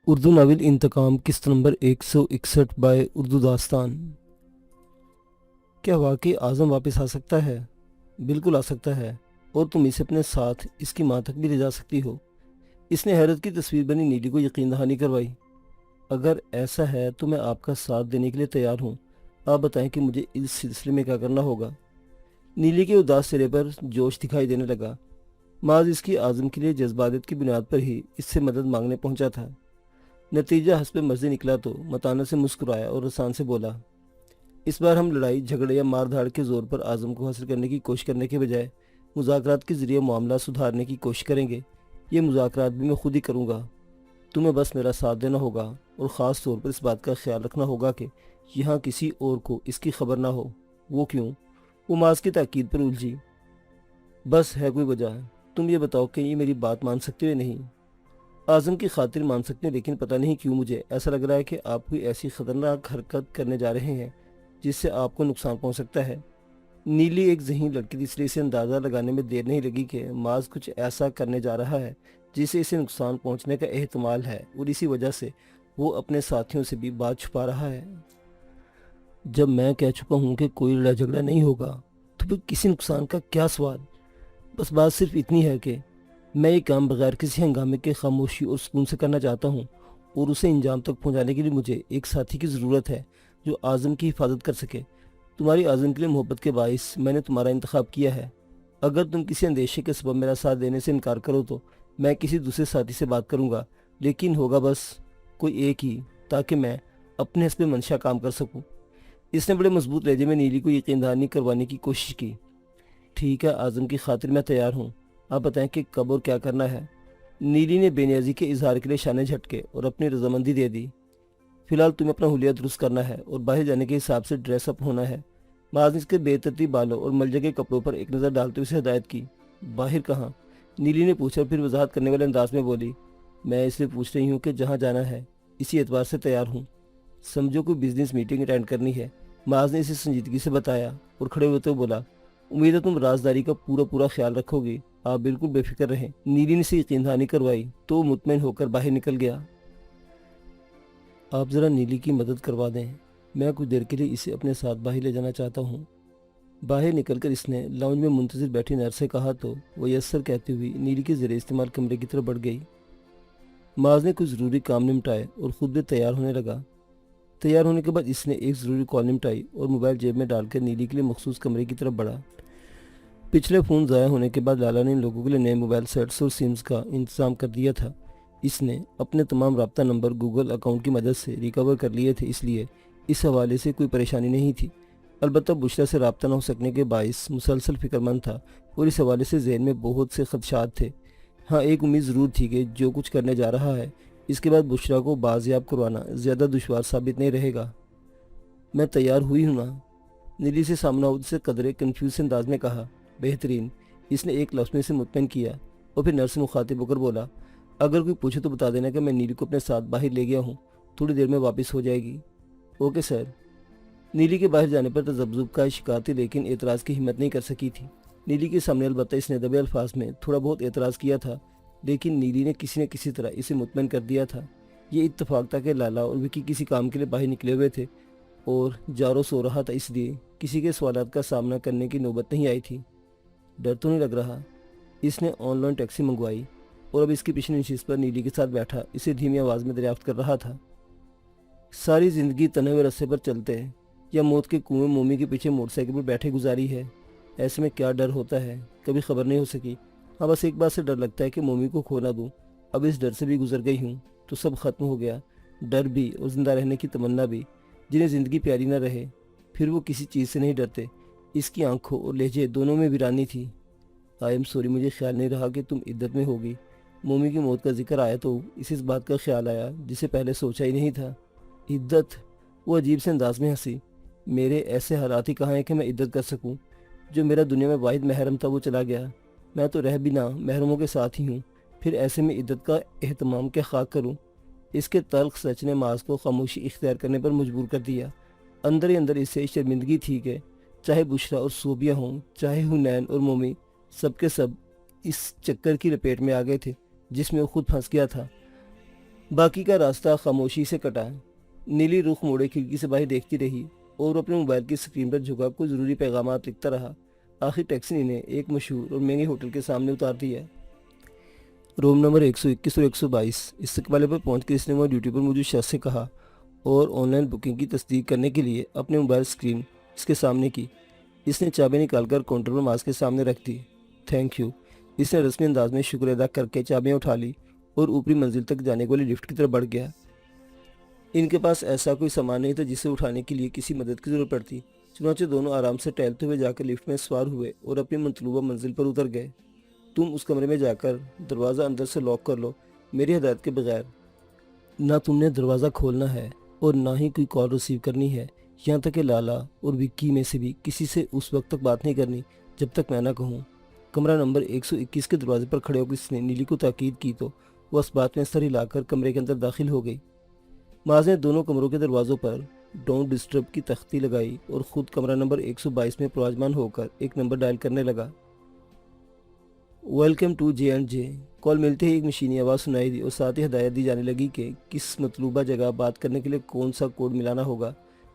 Urdu novel انتقام قسط number 161 bye Urdu داستان۔ کیا واقعی اعظم واپس آ سکتا ہے؟ بالکل آ سکتا ہے، اور تم اسے اپنے ساتھ اس کی ماں تک بھی لے جا سکتی ہو۔ اس نے حیرت کی تصویر بنی نیلی کو یقین دہانی کروائی۔ اگر ایسا ہے تو میں آپ کا ساتھ دینے کے لیے تیار ہوں۔ آپ بتائیں کہ مجھے اس سلسلے میں کیا کرنا ہوگا۔ نیلی کے اداس چہرے پر جوش دکھائی دینے لگا۔ معاذ اس کی اعظم کے لیے جذبات کی بنیاد پر ہی اس سے مدد مانگنے پہنچا تھا۔ نتیجہ حسب مرضی نکلا تو متانہ سے مسکرایا اور رسان سے بولا، اس بار ہم لڑائی جھگڑے یا مار دھاڑ کے زور پر اعظم کو حاصل کرنے کی کوشش کرنے کے بجائے مذاکرات کے ذریعے معاملہ سدھارنے کی کوشش کریں گے۔ یہ مذاکرات بھی میں خود ہی کروں گا۔ تمہیں بس میرا ساتھ دینا ہوگا، اور خاص طور پر اس بات کا خیال رکھنا ہوگا کہ یہاں کسی اور کو اس کی خبر نہ ہو۔ وہ کیوں؟ وہ معاذ کی تاکید پر الجھی۔ بس ہے کوئی وجہ؟ تم یہ بتاؤ کہ یہ میری بات مان سکتے ہو یا نہیں؟ اعظم کی خاطر مان سکتے ہیں، لیکن پتہ نہیں کیوں مجھے ایسا لگ رہا ہے کہ آپ کوئی ایسی خطرناک حرکت کرنے جا رہے ہیں جس سے آپ کو نقصان پہنچ سکتا ہے۔ نیلی ایک ذہین لڑکی تھی، اس لیے اسے اندازہ لگانے میں دیر نہیں لگی کہ معاذ کچھ ایسا کرنے جا رہا ہے جس سے اسے نقصان پہنچنے کا احتمال ہے، اور اسی وجہ سے وہ اپنے ساتھیوں سے بھی بات چھپا رہا ہے۔ جب میں کہہ چکا ہوں کہ کوئی لڑائی جھگڑا نہیں ہوگا تو پھر کسی نقصان کا کیا سوال؟ بس بات صرف اتنی ہے کہ میں یہ کام بغیر کسی ہنگامے کے خاموشی اور سکون سے کرنا چاہتا ہوں، اور اسے انجام تک پہنچانے کے لیے مجھے ایک ساتھی کی ضرورت ہے جو اعظم کی حفاظت کر سکے۔ تمہاری اعظم کے لیے محبت کے باعث میں نے تمہارا انتخاب کیا ہے۔ اگر تم کسی اندیشے کے سبب میرا ساتھ دینے سے انکار کرو تو میں کسی دوسرے ساتھی سے بات کروں گا، لیکن ہوگا بس کوئی ایک ہی، تاکہ میں اپنے حسب منشا کام کر سکوں۔ اس نے بڑے مضبوط لہجے میں نیلی کو یقین دہانی کروانے کی کوشش کی۔ ٹھیک ہے، اعظم کی خاطر میں تیار ہوں۔ آپ بتائیں کہ کب اور کیا کرنا ہے۔ نیلی نے بے نیازی کے اظہار کے لیے شانے جھٹکے اور اپنی رضامندی دے دی۔ فی الحال تمہیں اپنا حلیہ درست کرنا ہے اور باہر جانے کے حساب سے ڈریس اپ ہونا ہے۔ معاذ نے اس کے بے ترتیب بالوں اور ملجے کپڑوں پر ایک نظر ڈالتے ہوئے اسے ہدایت کی۔ باہر کہاں؟ نیلی نے پوچھا، اور پھر وضاحت کرنے والے انداز میں بولی، میں اس لیے پوچھ رہی ہوں کہ جہاں جانا ہے اسی اعتبار سے تیار ہوں۔ سمجھو کوئی بزنس میٹنگ اٹینڈ کرنی ہے۔ معاذ نے اسے سنجیدگی سے بتایا اور کھڑے ہوتے ہوئے بولا، امید ہے تم رازداری کا پورا خیال رکھو گی۔ آپ بالکل بے فکر رہیں۔ نیلی نے اسے یقین دہانی کروائی تو وہ مطمئن ہو کر باہر نکل گیا۔ آپ ذرا نیلی کی مدد کروا دیں، میں کچھ دیر کے لیے اسے اپنے ساتھ باہر لے جانا چاہتا ہوں۔ باہر نکل کر اس نے لاؤنج میں منتظر بیٹھی نرس سے کہا تو وہ یسر کہتے ہوئی نیلی کے زیر استعمال کمرے کی طرف بڑھ گئی۔ معاذ نے کچھ ضروری کام نمٹائے اور خود بھی تیار ہونے لگا۔ تیار ہونے کے بعد اس نے ایک ضروری کال نمٹائی اور موبائل جیب میں ڈال کر نیلی کے لیے مخصوص کمرے کی طرف بڑھا۔ پچھلے فون ضائع ہونے کے بعد لالا نے ان لوگوں کے لیے نئے موبائل سیٹس اور سمز کا انتظام کر دیا تھا۔ اس نے اپنے تمام رابطہ نمبر گوگل اکاؤنٹ کی مدد سے ریکور کر لیے تھے، اس لیے اس حوالے سے کوئی پریشانی نہیں تھی۔ البتہ بشریٰ سے رابطہ نہ ہو سکنے کے باعث مسلسل فکر مند تھا، اور اس حوالے سے ذہن میں بہت سے خدشات تھے۔ ہاں، ایک امید ضرور تھی کہ جو کچھ کرنے جا رہا ہے اس کے بعد بشریٰ کو بازیاب کروانا زیادہ دشوار ثابت نہیں رہے گا۔ میں تیار ہوئی ہوں نا؟ نیلی سے سامنا سے قدرے کنفیوز انداز میں کہا۔ بہترین، اس نے ایک لفظ میں اسے مطمئن کیا، اور پھر نرس سے مخاطب ہو کر بولا، اگر کوئی پوچھے تو بتا دینا کہ میں نیلی کو اپنے ساتھ باہر لے گیا ہوں، تھوڑی دیر میں واپس ہو جائے گی۔ Okay sir. نیلی کے باہر جانے پر تذبذب کا شکار تھی، لیکن اعتراض کی ہمت نہیں کر سکی تھی۔ نیلی کے سامنے البتہ اس نے دبے الفاظ میں تھوڑا بہت اعتراض کیا تھا، لیکن نیلی نے کسی نہ کسی طرح اسے مطمئن کر دیا تھا۔ یہ اتفاق تھا کہ لالا اور وکی کسی کام کے لیے باہر نکلے ہوئے تھے، اور جارو سو رہا تھا، اس لیے کسی کے سوالات کا سامنا کرنے کی نوبت نہیں آئی تھی۔ ڈر تو نہیں لگ رہا؟ اس نے آن لائن ٹیکسی منگوائی اور اب اس کی پچھلی نشست پر نیلی کے ساتھ بیٹھا اسے دھیمی آواز میں دریافت کر رہا تھا۔ ساری زندگی تنے ہوئے رستے پر چلتے ہیں یا موت کے کنویں مومی کے پیچھے موٹر سائیکل پر بیٹھے گزاری ہے؟ ایسے میں کیا ڈر ہوتا ہے، کبھی خبر نہیں ہو سکی۔ ہاں، بس ایک بات سے ڈر لگتا ہے کہ مومی کو کھو نہ دوں۔ اب اس ڈر سے بھی گزر گئی ہوں تو سب ختم ہو گیا، ڈر بھی اور زندہ رہنے کی تمنا بھی۔ جنہیں زندگی پیاری نہ رہے پھر وہ کسی چیز سے نہیں ڈرتے۔ اس کی آنکھوں اور لہجے دونوں میں ویرانی تھی۔ آئی ایم سوری، مجھے خیال نہیں رہا کہ تم عدت میں ہوگی۔ مومی کی موت کا ذکر آیا تو اسے اس بات کا خیال آیا جسے پہلے سوچا ہی نہیں تھا۔ عدت؟ وہ عجیب سے انداز میں ہنسی۔ میرے ایسے حالات ہی کہاں ہیں کہ میں عدت کر سکوں؟ جو میرا دنیا میں واحد محرم تھا وہ چلا گیا، میں تو رہ بھی نہ محرموں کے ساتھ ہی ہوں، پھر ایسے میں عدت کا اہتمام کیا خاک کروں؟ اس کے تلخ سچ نے معاذ کو خاموشی اختیار کرنے پر مجبور کر دیا۔ اندر ہی اندر اسے شرمندگی تھی کہ چاہے بشریٰ اور صوبیہ ہوں، چاہے حنین اور مومی، سب کے سب اس چکر کی لپیٹ میں آ گئے تھے جس میں وہ خود پھنس گیا تھا۔ باقی کا راستہ خاموشی سے کٹا۔ نیلی رخ موڑے کھڑکی سے باہر دیکھتی رہی اور اپنے موبائل کی اسکرین پر جھکا کوئی ضروری پیغامات لکھتا رہا۔ آخر ٹیکسی نے انہیں ایک مشہور اور مہنگے ہوٹل کے سامنے اتار دیا۔ روم نمبر 121 اور 122 استقبال پر پہنچ کر اس نے وہاں ڈیوٹی پر موجود شخص سے کہا اور آن لائن بکنگ کی تصدیق کرنے کے لیے اپنے موبائل اسکرین اس کے سامنے کی۔ اس نے چابی نکال کر کاؤنٹر پر ماس کے سامنے رکھ دی۔ Thank you. اس نے رسمی انداز میں شکر ادا کر کے چابیاں اٹھا لی اور اوپری منزل تک جانے والی لفٹ کی طرف بڑھ گیا۔ ان کے پاس ایسا کوئی سامان نہیں تھا جسے اٹھانے کے لیے کسی مدد کی ضرورت پڑتی، چنانچہ دونوں آرام سے ٹہلتے ہوئے جا کر لفٹ میں سوار ہوئے اور اپنی مطلوبہ منزل پر اتر گئے۔ تم اس کمرے میں جا کر دروازہ اندر سے لاک کر لو، میری ہدایت کے بغیر۔ نہ تم نے دروازہ کھولنا ہے اور نہ ہی کوئی کال ریسیو کرنی ہے، یہاں تک کہ لالا اور وکی میں سے بھی کسی سے اس وقت تک بات نہیں کرنی جب تک میں نہ کہوں۔ کمرہ نمبر 121 کے دروازے پر کھڑے ہو کر اس نے نیلی کو تاکید کی تو وہ اس بات میں سر ہلا کر کمرے کے اندر داخل ہو گئی۔ معاذ نے دونوں کمروں کے دروازوں پر ڈونٹ ڈسٹرب کی تختی لگائی اور خود کمرہ نمبر 122 میں پراجمان ہو کر ایک نمبر ڈائل کرنے لگا۔ Welcome to J&J۔ کال ملتے ہی ایک مشینی آواز سنائی دی اور ساتھ ہی ہدایت دی جانے لگی کہ کس مطلوبہ جگہ بات کرنے کے لیے کون سا کوڈ ملانا ہوگا۔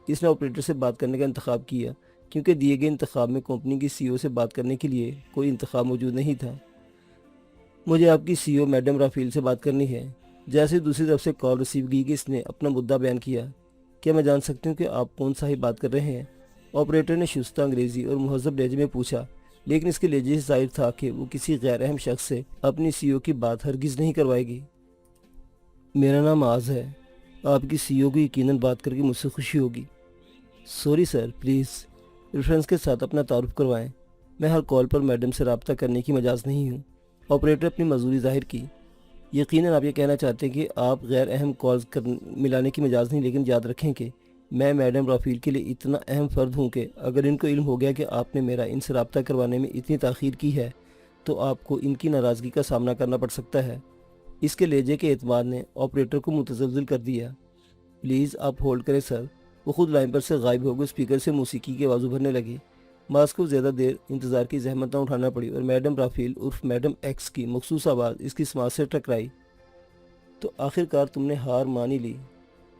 اس نے آپریٹر سے بات کرنے کا انتخاب کیا کیونکہ دیے گئے انتخاب میں کمپنی کی CEO سے بات کرنے کے لیے کوئی انتخاب موجود نہیں تھا۔ مجھے آپ کی CEO میڈم رافیل سے بات کرنی ہے۔ جیسے دوسری طرف سے کال ریسیو کی کہ اس نے اپنا مدعا بیان کیا۔ کیا میں جان سکتی ہوں کہ آپ کون سا ہی بات کر رہے ہیں؟ آپریٹر نے شستہ انگریزی اور مہذب لہجے میں پوچھا، لیکن اس کے لہجے سے ظاہر تھا کہ وہ کسی غیر اہم شخص سے اپنی CEO کی بات ہرگز نہیں کروائے گی۔ میرا نام معاذ ہے، آپ کی CEO کو یقیناً بات کر کے مجھ سے خوشی ہوگی۔ سوری سر، پلیز ریفرنس کے ساتھ اپنا تعارف کروائیں۔ میں ہر کال پر میڈم سے رابطہ کرنے کی مجاز نہیں ہوں۔ آپریٹر اپنی معذوری ظاہر کی۔ یقیناً آپ یہ کہنا چاہتے ہیں کہ آپ غیر اہم کالز ملانے کی مجاز نہیں، لیکن یاد رکھیں کہ میں میڈم رافیل کے لیے اتنا اہم فرد ہوں کہ اگر ان کو علم ہو گیا کہ آپ نے میرا ان سے رابطہ کروانے میں اتنی تاخیر کی ہے تو آپ کو ان کی ناراضگی کا سامنا کرنا پڑ سکتا ہے۔ اس کے لہجے کے اعتماد نے آپریٹر کو متزلزل کر دیا۔ پلیز آپ ہولڈ کریں سر۔ وہ خود لائن پر سے غائب ہو گئے۔ اسپیکر سے موسیقی کی آواز ابھرنے لگی۔ ماس کو زیادہ دیر انتظار کی زحمت نہ اٹھانا پڑی اور میڈم رافیل عرف میڈم ایکس کی مخصوص آواز اس کی سماعت سے ٹکرائی۔ تو آخر کار تم نے ہار مانی لی۔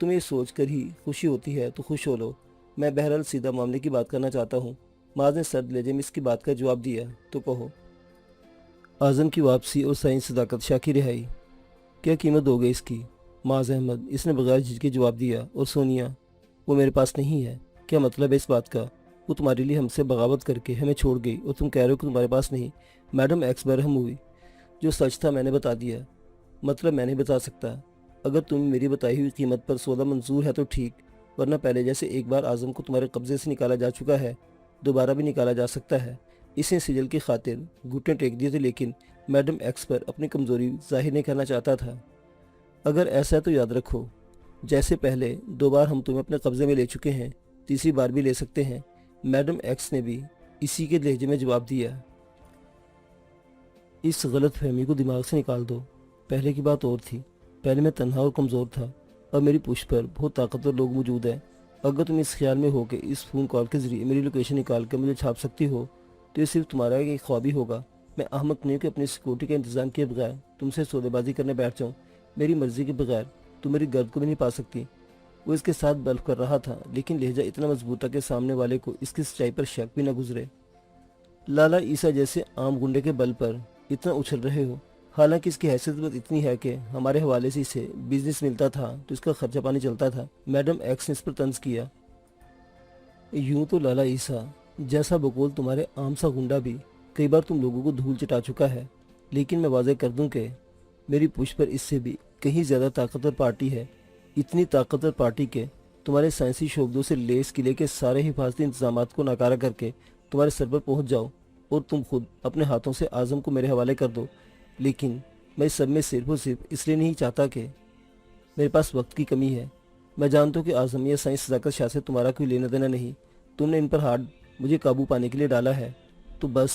تمہیں سوچ کر ہی خوشی ہوتی ہے تو خوش ہو لو۔ میں بہرحال سیدھا معاملے کی بات کرنا چاہتا ہوں۔ معاذ نے سرد لہجے میں اس کی بات کا جواب دیا۔ تو کہو۔ اعظم کی واپسی اور سائنس صداقت شاہ کی رہائی، کیا قیمت دو گے اس کی؟ معاذ احمد، اس نے بغیر جھجکے جواب دیا۔ اور سونیا، وہ میرے پاس نہیں ہے۔ کیا مطلب ہے اس بات کا؟ وہ تمہارے لیے ہم سے بغاوت کر کے ہمیں چھوڑ گئی اور تم کہہ رہے ہو کہ تمہارے پاس نہیں۔ میڈم ایکس برہم ہوئی۔ جو سچ تھا میں نے بتا دیا۔ مطلب میں نہیں بتا سکتا۔ اگر تمہیں میری بتائی ہوئی قیمت پر سودا منظور ہے تو ٹھیک، ورنہ پہلے جیسے ایک بار اعظم کو تمہارے قبضے سے نکالا جا چکا ہے، دوبارہ بھی نکالا جا سکتا ہے۔ اس نے سجل کی خاطر گھٹنے ٹیک دیے تھے، لیکن میڈم ایکس پر اپنی کمزوری ظاہر نہیں کرنا چاہتا تھا۔ اگر ایسا ہے تو یاد رکھو، جیسے پہلے 2 بار ہم تمہیں اپنے قبضے میں لے چکے ہیں، تیسری بار بھی لے سکتے ہیں۔ میڈم ایکس نے بھی اسی کے لہجے میں جواب دیا۔ اس غلط فہمی کو دماغ سے نکال دو۔ پہلے کی بات اور تھی۔ پہلے میں تنہا اور کمزور تھا، اب میری پشت پر بہت طاقتور لوگ موجود ہیں۔ اگر تم اس خیال میں ہو کہ اس فون کال کے ذریعے میری لوکیشن نکال کر مجھے چھاپ سکتی ہو تو یہ صرف تمہارا ایک خواب ہی ہوگا۔ میں احمق نہیں ہوں کہ اپنی سیکورٹی کا انتظام کیے بغیر تم سے سودے بازی کرنے بیٹھ جاؤں۔ میری مرضی کے بغیر تم میری گرد کو بھی نہیں پا سکتی۔ وہ اس کے ساتھ بلف کر رہا تھا، لیکن لہجہ اتنا مضبوط تھا کہ سامنے والے کو اس کی سچائی پر شک بھی نہ گزرے۔ لالا عیسیٰ جیسے عام گنڈے کے بل پر اتنا اچھل رہے ہو، حالانکہ اس کی حیثیت بس اتنی ہے کہ ہمارے حوالے سے اسے بزنس ملتا تھا تو اس کا خرچہ پانی چلتا تھا۔ میڈم ایکس نے اس پر طنز کیا۔ یوں تو لالا عیسیٰ جیسا بقول تمہارے عام سا گنڈا بھی کئی بار تم لوگوں کو دھول چٹا چکا ہے، لیکن میں واضح کر دوں کہ میری پشت پر اس سے بھی کہیں زیادہ طاقتور پارٹی ہے۔ اتنی طاقتور پارٹی کہ تمہارے سائنسی شعبوں سے لیس قلعے کے سارے حفاظتی انتظامات کو ناکارہ کر کے تمہارے سر پر پہنچ جاؤ اور تم خود اپنے ہاتھوں سے اعظم کو میرے حوالے کر دو۔ لیکن میں اس سب میں صرف اور صرف اس لیے نہیں چاہتا کہ میرے پاس وقت کی کمی ہے۔ میں جانتا ہوں کہ اعظم یا سائنس صداقت شاہ سے تمہارا کوئی لینا دینا نہیں۔ تم نے ان پر ہاتھ مجھے قابو پانے کے لیے ڈالا ہے، تو بس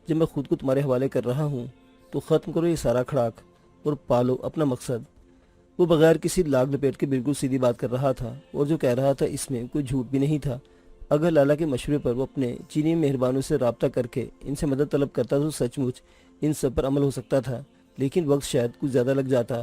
جب میں خود کو تمہارے حوالے کر رہا ہوں تو ختم کرو یہ سارا کھڑاک اور پالو اپنا مقصد۔ وہ بغیر کسی لاگ لپیٹ کے بالکل سیدھی بات کر رہا تھا اور جو کہہ رہا تھا اس میں کوئی جھوٹ بھی نہیں تھا۔ اگر لالا کے مشورے پر وہ اپنے چینی مہربانوں سے رابطہ کر کے ان سے مدد طلب کرتا تو سچ مچ ان سب پر عمل ہو سکتا تھا، لیکن وقت شاید کچھ زیادہ لگ جاتا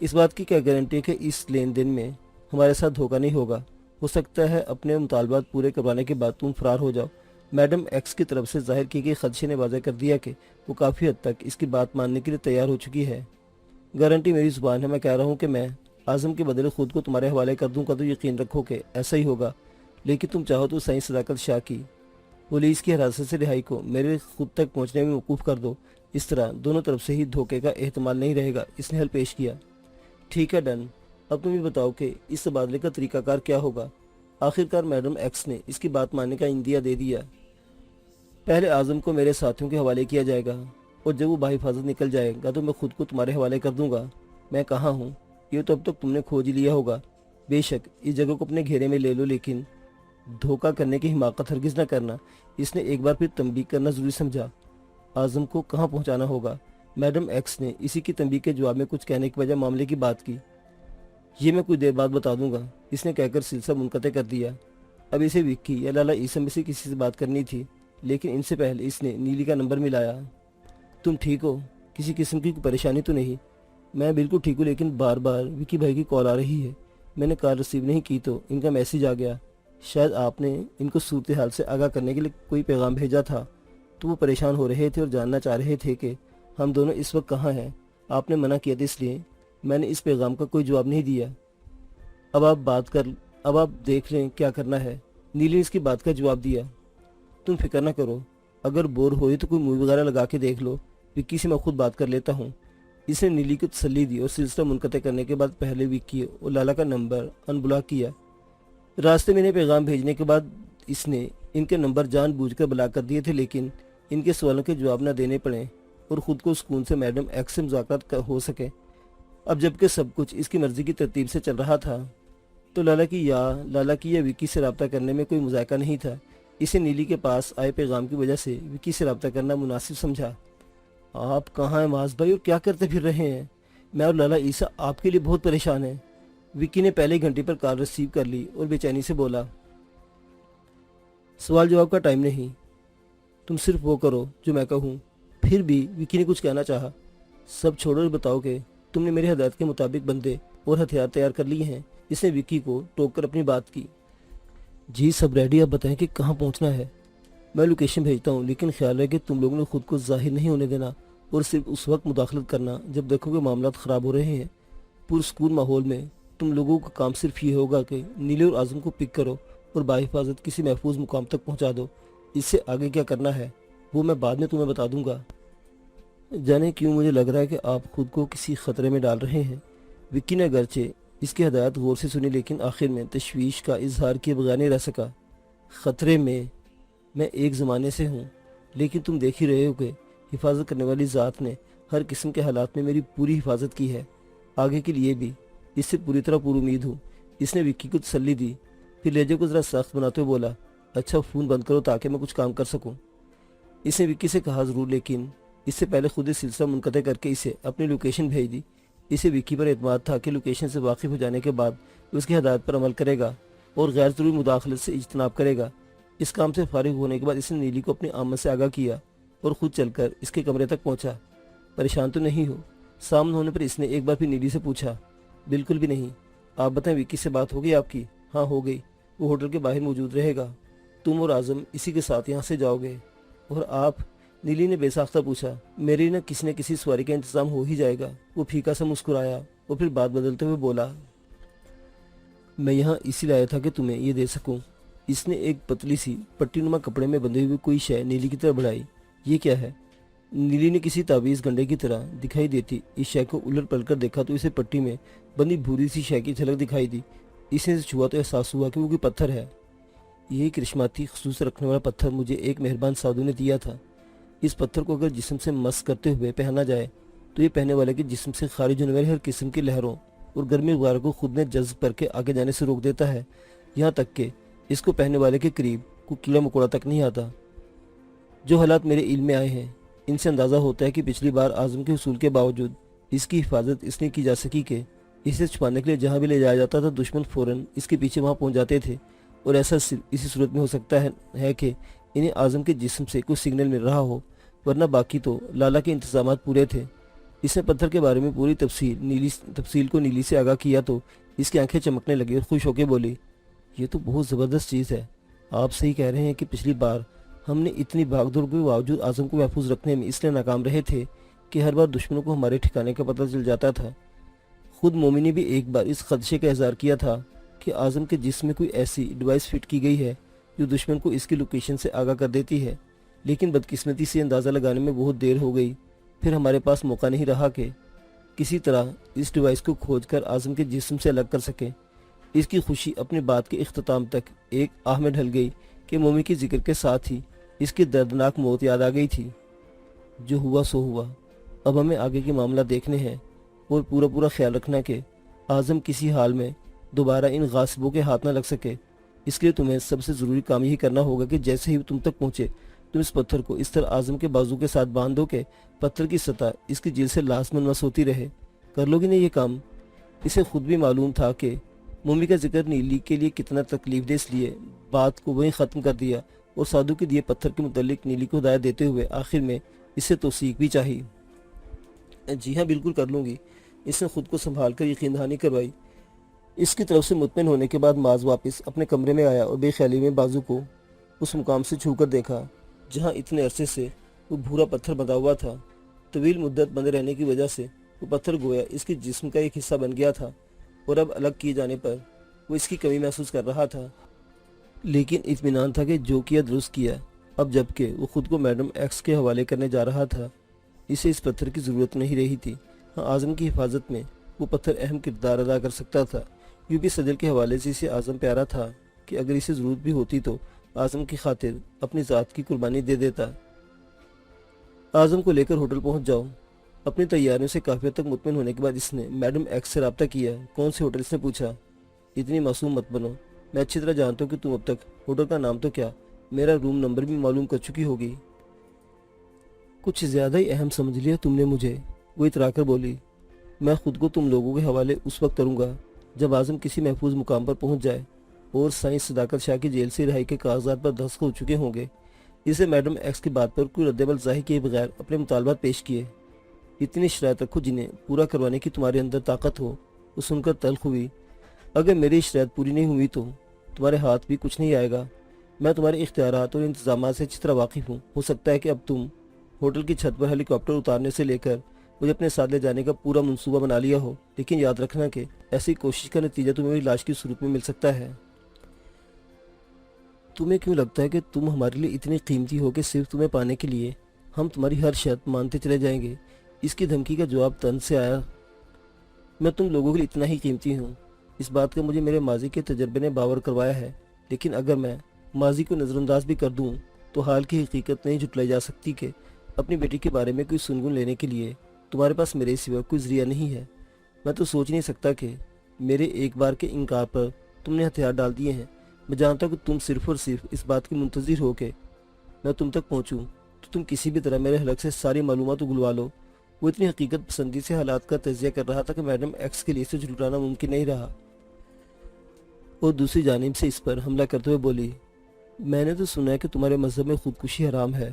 اس بات کی کیا گارنٹی ہے کہ اس لین دین میں ہمارے ساتھ دھوکہ نہیں ہوگا؟ ہو سکتا ہے اپنے مطالبات پورے کروانے کے بعد تم فرار ہو جاؤ۔ میڈم ایکس کی طرف سے ظاہر کی گئی خدشے نے واضح کر دیا کہ وہ کافی حد تک اس کی بات ماننے کے لیے تیار ہو چکی ہے۔ گارنٹی میری زبان ہے، میں کہہ رہا ہوں کہ میں اعظم کے بدلے خود کو تمہارے حوالے کر دوں گا تو یقین رکھو کہ ایسا ہی ہوگا، لیکن تم چاہو تو سائیں صداقت شاہ کی پولیس کی حراست سے رہائی کو میرے خود تک پہنچنے میں موقوف کر دو، اس طرح دونوں طرف سے ہی دھوکے کا احتمال نہیں رہے گا۔ اس نے حل پیش کیا۔ ٹھیک ہے ڈن، اب تم یہ بتاؤ کہ اس تبادلے کا طریقہ کار کیا ہوگا؟ آخرکار میڈم ایکس نے اس کی بات ماننے کا عندیہ دے دیا۔ پہلے اعظم کو میرے ساتھیوں کے حوالے کیا جائے گا اور جب وہ بحفاظت نکل جائے گا تو میں خود کو تمہارے حوالے کر دوں گا۔ میں کہاں ہوں یہ تو اب تک تم نے کھوج لیا ہوگا۔ بے شک اس جگہ کو اپنے گھیرے میں لے لو، لیکن دھوکہ کرنے کی حماقت ہرگز نہ کرنا۔ اس نے ایک بار پھر تنبیہ کرنا ضروری سمجھا۔ اعظم کو کہاں پہنچانا ہوگا؟ میڈم ایکس نے اسی کی تنبیہ کے جواب میں کچھ کہنے کی بجائے معاملے کی بات کی۔ یہ میں کچھ دیر بعد بتا دوں گا، اس نے کہہ کر سلسلہ منقطع کر دیا۔ اب اسے وکی یا لالا عیسی میں سے کسی سے بات کرنی تھی، لیکن ان سے پہلے اس نے نیلی کا نمبر ملایا۔ تم ٹھیک ہو؟ کسی قسم کی پریشانی تو نہیں؟ میں بالکل ٹھیک ہوں، لیکن بار بار وکی بھائی کی کال آ رہی ہے۔ میں نے کال ریسیو نہیں کی تو ان کا میسیج آ گیا۔ شاید آپ نے ان کو صورتحال سے آگاہ کرنے کے لیے کوئی پیغام بھیجا تھا، تو وہ پریشان ہو رہے تھے اور جاننا چاہ رہے تھے کہ ہم دونوں اس وقت کہاں ہیں۔ آپ نے منع کیا تھا، اس لیے میں نے اس پیغام کا کوئی جواب نہیں دیا۔ اب آپ دیکھ لیں کیا کرنا ہے۔ نیلی نے اس کی بات کا جواب دیا۔ تم فکر نہ کرو، اگر بور ہوئی تو کوئی مووی وغیرہ لگا کے دیکھ لو، وکی سے میں خود بات کر لیتا ہوں۔ اس نے نیلی کو تسلی دی اور سلسلہ منقطع کرنے کے بعد پہلے وکی اور لالا کا نمبر ان بلاک کیا۔ راستے میں انہیں پیغام بھیجنے کے بعد اس نے ان کے نمبر جان بوجھ کر بلاک کر دیے تھے، لیکن ان کے سوالوں کے جواب نہ دینے پڑے اور خود کو سکون سے میڈم ایکس سے مذاکرات ہو سکے۔ اب جبکہ سب کچھ اس کی مرضی کی ترتیب سے چل رہا تھا تو لالا کی یا وکی سے رابطہ کرنے میں کوئی مذائقہ نہیں تھا۔ اسے نیلی کے پاس آئے پیغام کی وجہ سے وکی سے رابطہ کرنا مناسب سمجھا۔ آپ کہاں ہیں معاذ بھائی اور کیا کرتے پھر رہے ہیں؟ میں اور لالا عیسیٰ آپ کے لیے بہت پریشان ہیں۔ وکی نے پہلے گھنٹے پر کال ریسیو کر لی اور بے چینی سے بولا۔ سوال جواب کا ٹائم نہیں، تم صرف وہ کرو جو میں کہوں۔ پھر بھی وکی نے کچھ کہنا چاہا۔ سب چھوڑو اور بتاؤ کہ تم نے میری ہدایت کے مطابق بندے اور ہتھیار تیار کر لیے ہیں۔ اس نے وکی کو ٹوک کر اپنی بات کی۔ جی سب ریڈی، آپ بتائیں کہ کہاں پہنچنا ہے۔ میں لوکیشن بھیجتا ہوں، لیکن خیال ہے کہ تم لوگوں نے خود کو ظاہر نہیں ہونے دینا اور صرف اس وقت مداخلت کرنا جب دیکھو کہ معاملات خراب ہو رہے ہیں۔ پرسکون ماحول میں تم لوگوں کا کام صرف یہ ہوگا کہ نیلی اور اعظم کو پک کرو اور بحفاظت کسی محفوظ مقام تک پہنچا دو۔ اس سے آگے کیا کرنا ہے وہ میں بعد میں تمہیں بتا دوں گا۔ جانے کیوں مجھے لگ رہا ہے کہ آپ خود کو کسی خطرے میں ڈال رہے ہیں۔ وکی نے اگرچہ اس کی ہدایت غور سے سنی، لیکن آخر میں تشویش کا اظہار کیے بغیر نہیں رہ سکا۔ خطرے میں ایک زمانے سے ہوں، لیکن تم دیکھ ہی رہے ہو کہ حفاظت کرنے والی ذات نے ہر قسم کے حالات میں میری پوری حفاظت کی ہے، آگے کے لیے بھی اس سے پوری طرح پر امید ہوں۔ اس نے وکی کو تسلی دی، پھر لہجے کو ذرا سخت بناتے ہوئے بولا، اچھا فون بند کرو تاکہ میں کچھ کام کر سکوں۔ اس نے وکی سے کہا ضرور، لیکن اس سے پہلے خود سلسلہ منقطع کر کے اسے اپنی لوکیشن بھیج دی۔ اسے وکی پر اعتماد تھا کہ لوکیشن سے واقف ہو جانے کے بعد اس کی ہدایت پر عمل کرے گا اور غیر ضروری مداخلت سے اجتناب کرے گا۔ اس کام سے فارغ ہونے کے بعد اس نے نیلی کو اپنی آمد سے آگاہ کیا اور خود چل کر اس کے کمرے تک پہنچا۔ پریشان تو نہیں ہو؟ سامنے ہونے پر اس نے ایک بار پھر نیلی سے پوچھا۔ بالکل بھی نہیں۔ آپ بتائیں وکی سے بات ہو گئی آپ کی؟ ہاں ہو گئی، وہ ہوٹل کے باہر موجود رہے گا، تم اور اعظم اسی کے ساتھ یہاں سے جاؤ گے۔ اور آپ؟ نیلی نے بے ساختہ پوچھا۔ میرے نہ کسی سواری کا انتظام ہو ہی جائے گا۔ وہ پھیکا سا مسکرایا اور پھر بات بدلتے ہوئے بولا، میں یہاں اسی لایا تھا کہ تمہیں یہ دے سکوں۔ اس نے ایک پتلی سی پٹی نما کپڑے میں بندھے ہوئے کوئی شے نیلی کی طرف بڑھائی۔ یہ کیا ہے؟ نیلی نے کسی تعویذ گنڈے کی طرح دکھائی دیتی اس شے کو الٹ پلٹ کر دیکھا تو اسے پٹی میں بندی بھوری سی شے کی جھلک دکھائی دی۔ اس نے چھوا تو احساس ہوا کہ وہ کوئی پتھر ہے۔ یہ کرشماتی خصوص رکھنے والا پتھر مجھے ایک مہربان سادھو نے دیا تھا۔ اس پتھر کو اگر جسم سے مس کرتے ہوئے پہنا جائے تو یہ پہننے والے کے جسم سے خارج ہونے والی ہر قسم کی لہروں اور گرمی وغیرہ کو خود میں جذب کر کے آگے جانے سے روک دیتا ہے، یہاں تک کہ اس کو پہننے والے کے قریب کوئی کیڑا مکوڑا تک نہیں آتا۔ جو حالات میرے علم میں آئے ہیں ان سے اندازہ ہوتا ہے کہ پچھلی بار اعظم کے حصول کے باوجود اس کی حفاظت اس نے کی جا سکی کہ اسے چھپانے کے لیے جہاں بھی لے جایا جاتا تھا دشمن فوراً اس کے پیچھے وہاں پہنچ جاتے تھے، اور ایسا صرف اسی صورت میں ہو سکتا ہے کہ انہیں اعظم کے جسم سے کوئی سگنل مل رہا ہو، ورنہ باقی تو لالا کے انتظامات پورے تھے۔ اس نے پتھر کے بارے میں پوری تفصیل کو نیلی سے آگاہ کیا تو اس کی آنکھیں چمکنے لگی اور خوش ہو کے بولی، یہ تو بہت زبردست چیز ہے۔ آپ صحیح کہہ رہے ہیں کہ پچھلی بار ہم نے اتنی بھاگ دوڑ کے باوجود اعظم کو محفوظ رکھنے میں اس لیے ناکام رہے تھے کہ ہر بار دشمنوں کو ہمارے ٹھکانے کا پتہ چل جاتا تھا۔ خود مومی نے بھی ایک بار اس خدشے کا اظہار کیا تھا کہ اعظم کے جسم میں کوئی ایسی ڈیوائس فٹ کی گئی ہے جو دشمن کو اس کی لوکیشن سے آگاہ کر دیتی ہے، لیکن بدقسمتی سے اندازہ لگانے میں بہت دیر ہو گئی۔ پھر ہمارے پاس موقع نہیں رہا کہ کسی طرح اس ڈیوائس کو کھوج کر اعظم کے جسم سے الگ کر سکیں۔ اس کی خوشی اپنی بات کے اختتام تک ایک آہ میں ڈھل گئی کہ مومی کے ذکر کے ساتھ ہی اس کی دردناک موت یاد آ گئی تھی۔ جو ہوا سو ہوا، اب ہمیں آگے کے معاملہ دیکھنے ہیں اور پورا خیال رکھنا کہ اعظم کسی حال میں دوبارہ ان غاصبوں کے ہاتھ نہ لگ سکے۔ اس لیے تمہیں سب سے ضروری کام یہی کرنا ہوگا کہ جیسے ہی تم تک پہنچے تم اس پتھر کو اس طرح اعظم کے بازو کے ساتھ باندھ دو کہ پتھر کی سطح اس کی جلد سے لازمن ہوتی رہے۔ کر لو گی نا یہ کام؟ اسے خود بھی معلوم تھا کہ مومی کا ذکر نیلی کے لیے کتنا تکلیف دہ، اس لیے بات کو وہیں ختم کر دیا اور سادھو کے دیے پتھر کے متعلق نیلی کو ہدایت دیتے ہوئے آخر میں اسے توثیق بھی چاہی۔ جی ہاں بالکل کر لوں گی، اس نے خود کو سنبھال کر یقین دہانی کروائی۔ اس کی طرف سے مطمئن ہونے کے بعد معاذ واپس اپنے کمرے میں آیا اور بے خیالی میں بازو کو اس مقام سے چھو کر دیکھا جہاں اتنے عرصے سے وہ بھورا پتھر بندھا ہوا تھا۔ طویل مدت بندے رہنے کی وجہ سے وہ پتھر گویا اس کے جسم کا ایک حصہ بن گیا تھا اور اب الگ کیے جانے پر وہ اس کی کمی محسوس کر رہا تھا، لیکن اطمینان تھا کہ جو کیا درست کیا۔ اب جبکہ وہ خود کو میڈم ایکس کے حوالے کرنے جا رہا تھا، اسے اس پتھر کی ضرورت نہیں رہی تھی۔ ہاں، اعظم کی حفاظت میں وہ پتھر اہم کردار ادا کر سکتا تھا، کیونکہ سجل کے حوالے سے اسے اعظم پیارا تھا کہ اگر اسے ضرورت بھی ہوتی تو اعظم کی خاطر اپنی ذات کی قربانی دے دیتا۔ اعظم کو لے کر ہوٹل پہنچ جاؤ۔ اپنی تیاریوں سے کافی حد تک مطمئن ہونے کے بعد اس نے میڈم ایکس سے رابطہ کیا۔ کون سے ہوٹل؟ اس نے پوچھا۔ اتنی معصوم مت بنو، میں اچھی طرح جانتا ہوں کہ تم اب تک ہوٹل کا نام تو کیا میرا روم نمبر بھی معلوم کر چکی ہوگی۔ کچھ زیادہ ہی اہم سمجھ لیا تم نے مجھے، وہ اترا کر بولی۔ میں خود کو تم لوگوں کے حوالے اس وقت کروں گا جب اعظم کسی محفوظ مقام پر پہنچ جائے اور سائنس صداقت شاہ کی جیل سے رہائی کے کاغذات پر دستخط ہو چکے ہوں گے۔ اسے میڈم ایکس کی بات پر کوئی ردعمل ظاہر کیے بغیر اپنے مطالبات پیش کیے۔ اتنی شرائط رکھو جنہیں پورا کروانے کی تمہارے اندر طاقت ہو۔ وہ سن کر تلخ ہوئی۔ اگر میری شرائط پوری نہیں ہوئی تو تمہارے ہاتھ بھی کچھ نہیں آئے گا۔ میں تمہارے اختیارات اور انتظامات سے اچھی طرح واقف ہوں۔ ہو سکتا ہے کہ اب تم ہوٹل کی چھت پر ہیلی کاپٹر اتارنے سے لے کر مجھے اپنے ساتھ لے جانے کا پورا منصوبہ بنا لیا ہو، لیکن یاد رکھنا کہ ایسی کوشش کا نتیجہ تمہیں میری لاش کی صورت میں مل سکتا ہے۔ تمہیں کیوں لگتا ہے کہ تم ہمارے لیے اتنی قیمتی ہو کہ صرف تمہیں پانے کے لیے ہم تمہاری ہر شرط مانتے چلے جائیں گے؟ اس کی دھمکی کا جواب تن سے آیا۔ میں تم لوگوں کے لیے اتنا ہی قیمتی ہوں، اس بات کا مجھے میرے ماضی کے تجربے نے باور کروایا ہے، لیکن اگر میں ماضی کو نظر انداز بھی کر دوں تو حال کی حقیقت نہیں جھٹلائی جا سکتی کہ اپنی بیٹی کے بارے میں کوئی سنگن لینے کے لیے تمہارے پاس میرے سوا کوئی ذریعہ نہیں ہے۔ میں تو سوچ نہیں سکتا کہ میرے ایک بار کے انکار پر تم نے ہتھیار ڈال دیے ہیں۔ میں جانتا ہوں کہ تم صرف اور صرف اس بات کی منتظر ہو کہ میں تم تک پہنچوں تو تم کسی بھی طرح میرے حلق سے ساری معلومات اگلوا لو۔ وہ اتنی حقیقت پسندی سے حالات کا تجزیہ کر رہا تھا کہ میڈم ایکس کے لیے اسے جھٹلانا ممکن نہیں رہا، اور دوسری جانب سے اس پر حملہ کرتے ہوئے بولی، میں نے تو سنا ہے کہ تمہارے مذہب میں خودکشی حرام ہے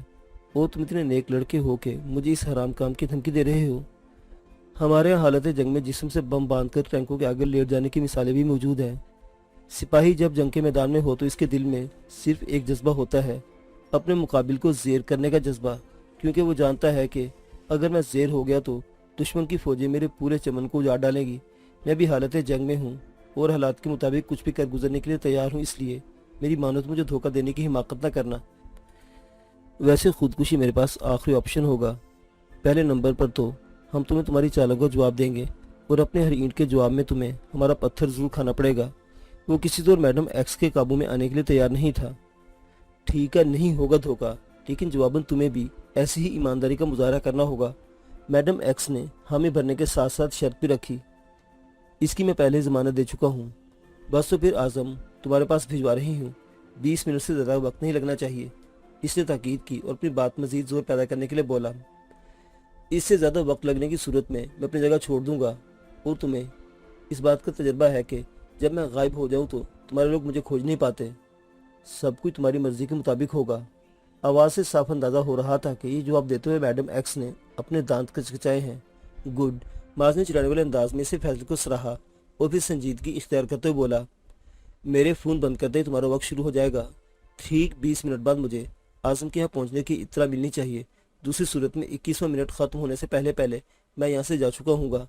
اور تم اتنے نیک لڑکے ہو کہ مجھے اس حرام کام کی دھمکی دے رہے ہو۔ ہمارے یہاں حالت جنگ میں جسم سے بم باندھ کر ٹینکوں کے آگے لیٹ جانے کی مثالیں بھی موجود ہیں۔ سپاہی جب جنگ کے میدان میں ہو تو اس کے دل میں صرف ایک جذبہ ہوتا ہے، اپنے مقابل کو زیر کرنے کا جذبہ، کیونکہ وہ جانتا ہے کہ اگر میں زیر ہو گیا تو دشمن کی فوجیں میرے پورے چمن کو اجاڑ ڈالیں گی۔ میں بھی حالت جنگ میں ہوں اور حالات کے مطابق کچھ بھی کر گزرنے کے لیے تیار ہوں، اس لیے میری مانو تو مجھے دھوکہ دینے کی حماقت نہ کرنا۔ ویسے خودکشی میرے پاس آخری آپشن ہوگا۔ پہلے نمبر پر تو ہم تمہیں تمہاری چالوں کا جواب دیں گے اور اپنے ہر اینٹ کے جواب میں تمہیں ہمارا پتھر ضرور کھانا پڑے گا۔ وہ کسی طور میڈم ایکس کے قابو میں آنے کے لیے تیار نہیں تھا۔ ٹھیک ہے، نہیں ہوگا دھوکہ، لیکن جواباً تمہیں بھی ایسی ہی ایمانداری کا مظاہرہ کرنا ہوگا۔ میڈم ایکس نے حامی بھرنے کے ساتھ ساتھ شرط بھی رکھی۔ اس کی میں پہلے ضمانت دے چکا ہوں، بس تو پھر اعظم تمہارے پاس بھجوا رہی ہوں۔ 20 منٹ سے زیادہ وقت نہیں لگنا چاہیے، اس نے تاکید کی اور اپنی بات مزید زور پیدا کرنے کے لیے بولا۔ اس سے زیادہ وقت لگنے کی صورت میں اپنی جگہ چھوڑ دوں گا، اور تمہیں اس بات کا تجربہ ہے کہ جب میں غائب ہو جاؤں تو تمہارے لوگ مجھے کھوج نہیں پاتے۔ سب کچھ تمہاری مرضی کے مطابق ہوگا۔ آواز سے صاف اندازہ ہو رہا تھا کہ یہ جواب دیتے ہوئے میڈم ایکس نے اپنے دانت کچکچائے ہیں گڈ۔ معاذ نے چڑھانے والے انداز میں اسے فیصلے کو سراہا اور پھر سنجیدگی اختیار کرتے ہوئے بولا، میرے فون بند کر دے، تمہارا وقت شروع ہو جائے گا۔ ٹھیک 20 منٹ بعد مجھے اعظم کے یہاں پہنچنے کی اطلاع ملنی چاہیے، دوسری صورت میں 21واں منٹ ختم ہونے سے پہلے میں یہاں سے جا چکا ہوں گا۔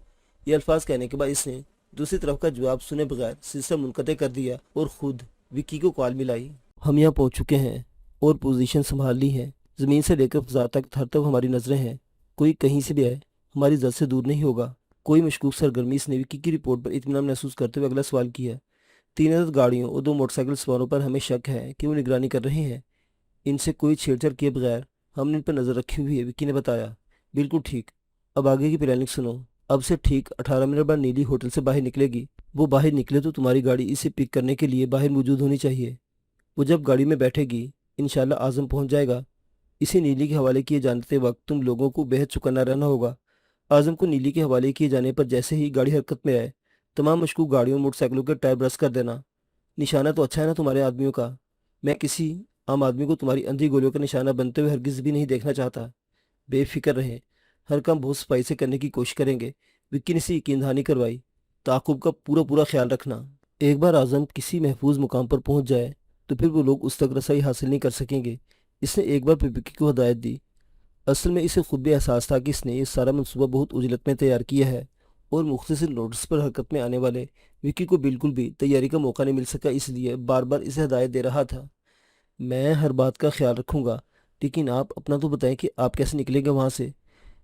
یہ الفاظ کہنے کے بعد اس نے دوسری طرف کا جواب سنے بغیر سلسلہ منقطع کر دیا اور خود وکی کو کال ملائی۔ ہم یہاں پہنچ چکے ہیں اور پوزیشن سنبھال لی ہے، زمین سے لے کر فضا تک ہر طرف ہماری نظریں ہیں، کوئی کہیں سے بھی آئے ہماری زد سے دور نہیں ہوگا۔ کوئی مشکوک سرگرمی اس نے وکی کی رپورٹ پر اطمینان محسوس کرتے ہوئے اگلا سوال کیا۔ 3 عدد گاڑیوں اور 2 موٹر سائیکل سواروں پر ہمیں شک ہے کہ وہ نگرانی کر رہے ہیں، ان سے کوئی چھیڑ چھاڑ کیے بغیر ہم نے ان پر نظر رکھی ہوئی ہے، وکی نے بتایا۔ بالکل ٹھیک، اب آگے کی پلاننگ سنو۔ اب سے ٹھیک 18 منٹ بعد نیلی ہوٹل سے باہر نکلے گی، وہ باہر نکلے تو تمہاری گاڑی اسے پک کرنے کے لیے باہر موجود ہونی چاہیے۔ وہ جب گاڑی میں بیٹھے گی انشاءاللہ اعظم پہنچ جائے گا۔ اسے نیلی کے حوالے کیے جانے وقت تم لوگوں کو بہت چوکنا رہنا ہوگا۔ اعظم کو نیلی کے حوالے کیے جانے پر جیسے ہی گاڑی حرکت میں آئے تمام مشکوک گاڑیوں اور موٹر سائیکلوں کے ٹائر برس کر دینا۔ نشانہ تو اچھا ہے نا تمہارے آدمیوں کا؟ میں کسی عام آدمی کو تمہاری اندھی گولیوں کا نشانہ بنتے ہوئے ہرگز بھی نہیں دیکھنا چاہتا۔ بے فکر رہیں، ہر کام بہت صفائی سے کرنے کی کوشش کریں گے، وکی نے اسے یقین دہانی کروائی۔ تعاقب کا پورا خیال رکھنا۔ ایک بار اعظم کسی محفوظ مقام پر پہنچ جائے تو پھر وہ لوگ اس تک رسائی حاصل نہیں کر سکیں گے، اس نے ایک بار پھر وکی کو ہدایت دی۔ اصل میں اسے خود بھی احساس تھا کہ اس نے یہ سارا منصوبہ بہت عجلت میں تیار کیا ہے اور مختصر نوٹس پر حرکت میں آنے والے وکی کو بالکل بھی تیاری کا موقع نہیں مل سکا، اس لیے بار بار اسے ہدایت دے رہا تھا۔ میں ہر بات کا خیال رکھوں گا، لیکن آپ اپنا تو بتائیں کہ آپ کیسے نکلیں گے وہاں سے۔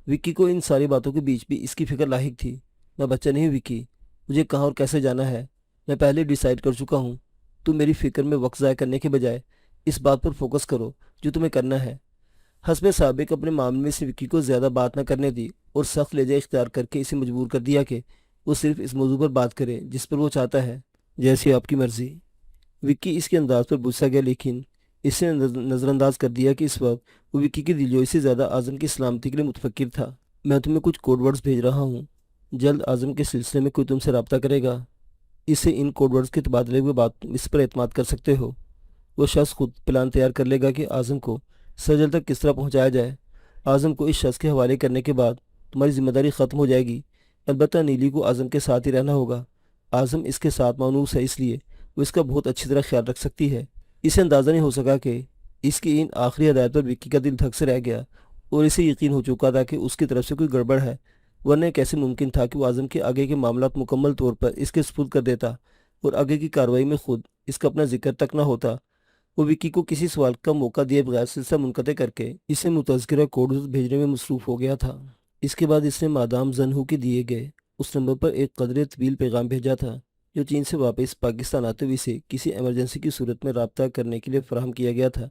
وکی کو ان ساری باتوں کے بیچ بھی اس کی فکر لاحق تھی۔ میں بچہ نہیں وکی، مجھے کہاں اور کیسے جانا ہے میں پہلے ڈیسائیڈ کر چکا ہوں۔ تم میری فکر میں وقت ضائع کرنے کے بجائے اس بات پر فوکس کرو جو تمہیں کرنا ہے۔ حسب سابق اپنے معاملے میں سے وکی کو زیادہ بات نہ کرنے دی اور سخت لہجہ اختیار کر کے اسے مجبور کر دیا کہ وہ صرف اس موضوع پر بات کرے جس پر وہ چاہتا ہے، جیسی آپ کی مرضی۔ وکی اس کے انداز پر غصہ گیا، لیکن اس نے نظر انداز کر دیا کہ اس وقت وہ وکی کی دلجوئی سے زیادہ اعظم کی سلامتی کے لیے متفکر تھا۔ میں تمہیں کچھ کوڈ ورڈز بھیج رہا ہوں، جلد اعظم کے سلسلے میں کوئی تم سے رابطہ کرے گا، اسے ان کوڈ ورڈز کے تبادلے میں اس پر اعتماد کر سکتے ہو۔ وہ شخص خود پلان تیار کر لے گا کہ اعظم کو سرجل تک کس طرح پہنچایا جائے۔ اعظم کو اس شخص کے حوالے کرنے کے بعد تمہاری ذمہ داری ختم ہو جائے گی، البتہ نیلی کو اعظم کے ساتھ ہی رہنا ہوگا۔ اعظم اس کے ساتھ مانوس ہے، اس لیے وہ اس کا بہت اچھی طرح خیال رکھ سکتی ہے۔ اسے اندازہ نہیں ہو سکا کہ اس کی ان آخری ہدایت پر وکی کا دل دھک سے رہ گیا اور اسے یقین ہو چکا تھا کہ اس کی طرف سے کوئی گڑبڑ ہے، ورنہ کیسے ممکن تھا کہ وہ اعظم کے آگے کے معاملات مکمل طور پر اس کے سپرد کر دیتا اور آگے کی کارروائی میں خود اس کا اپنا ذکر تک نہ ہوتا۔ وہ وکی کو کسی سوال کا موقع دیے بغیر سلسلہ منقطع کر کے اسے متذکرہ کوڈ بھیجنے میں مصروف ہو گیا تھا۔ اس کے بعد اس نے مادام زنہو کے دیے گئے اس نمبر پر ایک قدرے طویل پیغام بھیجا تھا جو چین سے واپس پاکستان آتے ہوئے اسے کسی ایمرجنسی کی صورت میں رابطہ کرنے کے لیے فراہم کیا گیا تھا۔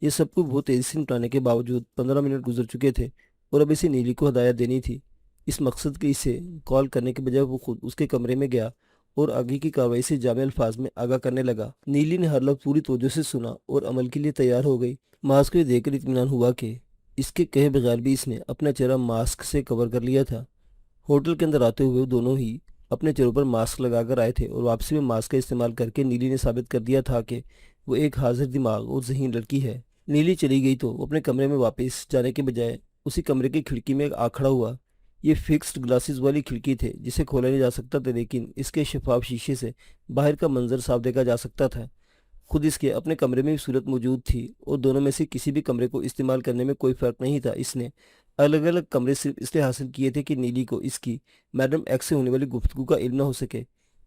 یہ سب کو بہت تیزی سے نپٹانے کے باوجود 15 منٹ گزر چکے تھے اور اب اسے نیلی کو ہدایت دینی تھی۔ اس مقصد کے اسے کال کرنے کے بجائے وہ خود اس کے کمرے میں گیا اور آگے کی کارروائی سے جامع الفاظ میں آگاہ کرنے لگا۔ نیلی نے ہر لفظ پوری توجہ سے سنا اور عمل کے لیے تیار ہو گئی۔ معاذ کو یہ دیکھ کر اطمینان ہوا کہ اس کے کہے بغیر بھی اس نے اپنا چہرہ ماسک سے کور کر لیا تھا۔ ہوٹل کے اندر آتے ہوئے وہ دونوں ہی اپنے چہروں پر ماسک لگا کر آئے تھے اور واپسی میں ماسک کا استعمال کر کے نیلی نے ثابت کر دیا تھا کہ وہ ایک حاضر دماغ اور ذہین لڑکی ہے۔ نیلی چلی گئی تو وہ اپنے کمرے میں واپس جانے کے بجائے اسی کمرے کی کھڑکی میں آ کھڑا ہوا۔ یہ فکسڈ گلاسز والی کھڑکی تھے جسے کھولا نہیں جا سکتا تھا، لیکن اس کے شفاف شیشے سے باہر کا منظر صاف دیکھا جا سکتا تھا۔ خود اس کے اپنے کمرے میں بھی صورت موجود تھی اور دونوں میں سے کسی بھی کمرے کو استعمال کرنے میں کوئی فرق نہیں تھا۔ اس نے الگ الگ کمرے صرف اس لیے حاصل کیے تھے کہ نیلی کو اس کی میڈم ایکس سے ہونے والی گفتگو کا علم نہ ہو سکے۔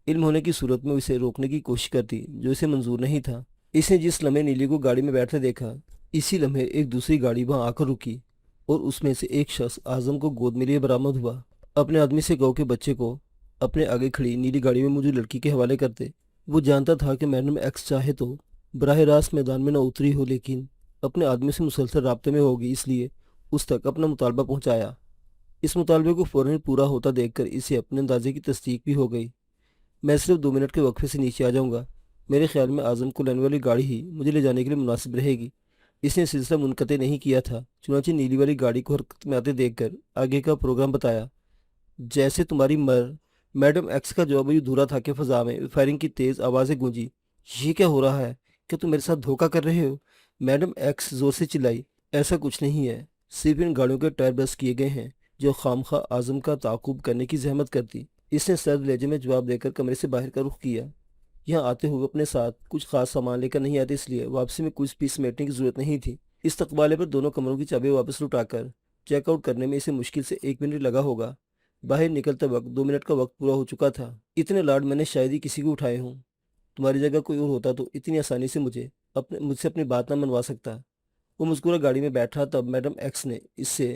علم ہونے کی صورت میں اسے روکنے کی کوشش کرتی جو اسے منظور نہیں تھا۔ اس نے جس لمحے نیلی کو گاڑی میں بیٹھتے دیکھا اسی لمحے ایک دوسری گاڑی وہاں آ کر رکی اور اس میں سے ایک شخص اعظم کو گود میں لیے برآمد ہوا۔ اپنے آدمی سے کہو کہ بچے کو اپنے آگے کھڑی نیلی گاڑی میں موجود لڑکی کے حوالے کرتے۔ وہ جانتا تھا کہ میڈم ایکس چاہے تو براہ راست میدان میں نہ اتری ہو، لیکن اپنے آدمی سے مسلسل رابطے میں ہوگی، اس لیے اس تک اپنا مطالبہ پہنچایا۔ اس مطالبے کو فوراً پورا ہوتا دیکھ کر اسے اپنے اندازے کی تصدیق بھی ہو گئی۔ میں صرف 2 منٹ کے وقفے سے نیچے آ جاؤں گا، میرے خیال میں اعظم کو لینے والی گاڑی ہی مجھے لے جانے کے لیے مناسب رہے گی۔ اس نے سلسلہ منقطع نہیں کیا تھا، چنانچہ نیلی والی گاڑی کو حرکت میں آتے دیکھ کر آگے کا پروگرام بتایا۔ جیسے تمہاری میڈم ایکس کا جواب ادھورا تھا کہ فضا میں فائرنگ کی تیز آوازیں گونجی۔ یہ کیا ہو رہا ہے؟ کیا تم میرے ساتھ دھوکہ کر رہے ہو؟ میڈم ایکس زور سے چلائی۔ ایسا کچھ نہیں ہے، صرف ان گاڑیوں کے ٹائر برسٹ کیے گئے ہیں، جو خامخواہ اعظم کا تعاقب کرنے کی زحمت کرتی۔ اس نے سرد لہجے میں جواب دے کر کمرے سے باہر کا رخ کیا۔ یہاں آتے ہوئے اپنے ساتھ کچھ خاص سامان لے کر نہیں آتے، اس لیے واپسی میں کچھ بھی سمیٹنے کی ضرورت نہیں تھی۔ استقبالے پر دونوں کمروں کی چابی واپس لوٹا کر چیک آؤٹ کرنے میں اسے مشکل سے 1 منٹ لگا ہوگا۔ باہر نکلتے وقت 2 منٹ کا وقت پورا ہو چکا تھا۔ اتنے لاڈ میں نے شاید ہی کسی کو اٹھائے ہوں۔ تمہاری جگہ کوئی اور ہوتا تو اتنی آسانی سے مجھ سے اپنی بات نہ منوا سکتا۔ وہ مذکورہ گاڑی میں بیٹھا تب میڈم ایکس نے اس سے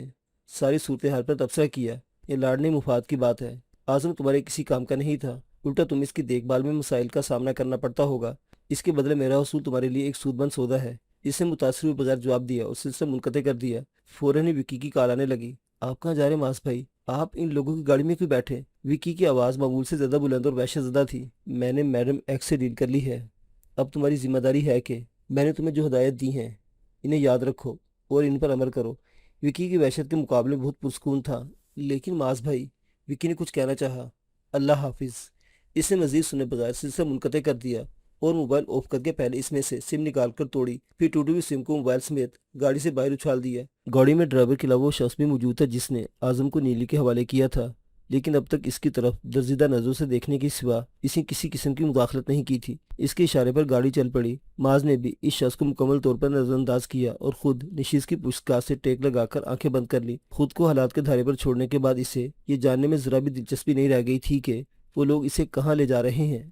ساری صورتحال پر تبصرہ کیا۔ یہ لاڑنی مفاد کی بات ہے۔ اعظم تمہارے کسی کام کا نہیں تھا، الٹا تم اس کی دیکھ بھال میں مسائل کا سامنا کرنا پڑتا ہوگا۔ اس کے بدلے میرا حصول تمہارے لیے ایک سود مند سودا ہے۔ اس نے متاثر ہوئے بغیر جواب دیا اور سلسلہ منقطع کر دیا۔ فوراً ہی وکی کی کال آنے لگی۔ آپ کہاں جا رہے معاذ بھائی؟ آپ ان لوگوں کی گاڑی میں کیوں بیٹھے؟ وکی کی آواز معمول سے زیادہ بلند اور وحشت زدہ تھی۔ میں نے میڈم ایکس سے ڈیل کر لی ہے۔ اب تمہاری ذمہ داری ہے کہ میں نے تمہیں جو ہدایت دی ہیں انہیں یاد رکھو اور ان پر عمل کرو۔ وکی کی وحشت کے مقابلے میں بہت پرسکون تھا۔ لیکن معاذ بھائی، وکی نے کچھ کہنا چاہا۔ اللہ حافظ۔ اس نے مزید سنے بغیر سلسلہ منقطع کر دیا اور موبائل آف کر کے پہلے اس میں سے سم نکال کر توڑی، پھر ٹوٹی ہوئی سم کو موبائل سمیت گاڑی سے باہر اچھال دیا۔ گاڑی میں ڈرائیور کے علاوہ وہ شخص بھی موجود تھا جس نے اعظم کو نیلی کے حوالے کیا تھا، لیکن اب تک اس کی طرف درزیدہ نظروں سے دیکھنے کے سوا اس نے کسی قسم کی مداخلت نہیں کی تھی۔ اس کے اشارے پر گاڑی چل پڑی۔ معاذ نے بھی اس شخص کو مکمل طور پر نظر انداز کیا اور خود نشیز کی پشتکار سے ٹیک لگا کر آنکھیں بند کر لی۔ خود کو حالات کے دھارے پر چھوڑنے کے بعد اسے یہ جاننے میں ذرا بھی دلچسپی نہیں رہ گئی تھی کہ وہ لوگ اسے کہاں لے جا رہے ہیں۔